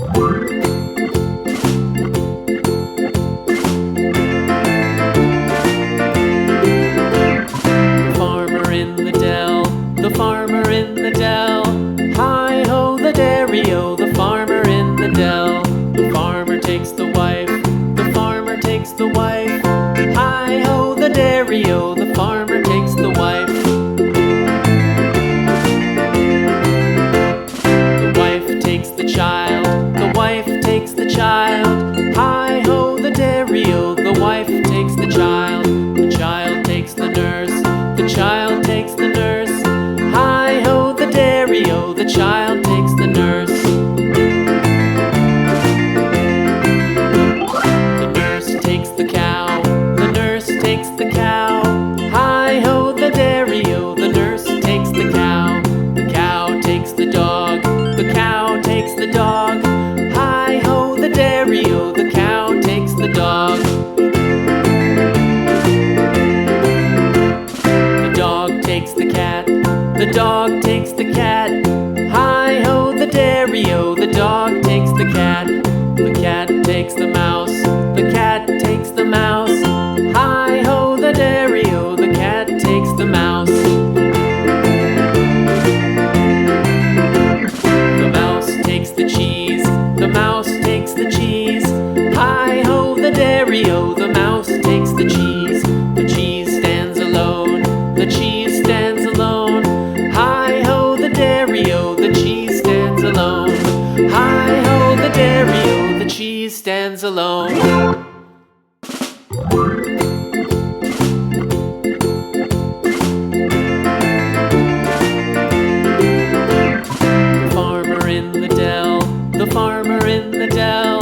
Farmer in the dell, the farmer in the dell. Hi-ho the dairy-o, the farmer in the dell. The farmer takes the wife, the farmer takes the wife. Hi-ho the dairy-o, the farmer takes the wife. The wife takes the child, the wife takes the child. Hi-ho the dairy-o, the wife takes the child. The child takes the nurse, the child takes the nurse. Hi-ho the dairy-o, the child takes the nurse. The nurse takes the cow, the nurse takes the cow. Hi-ho the dairy-o, the nurse takes the cow. The cow takes the dog, the cow takes the dog. Hi-ho the dairy-o, the cow takes the dog. The dog takes the cat, the dog takes the cat. Hi-ho the dairy-o, the dog takes the cat. The cat takes the mouse, the cat takes the mouse. Hi-ho the dairy-o, the cat takes the mouse. The mouse takes the cheese, the mouse takes the cheese. Hi-ho the dairy-o, the mouse takes the cheese. The cheese stands alone, the cheese stands alone. Hi-ho the dairy-o, the cheese stands alone. Hi-ho the dairy-o, the cheese stands alone. The farmer in the dell, the farmer in the dell.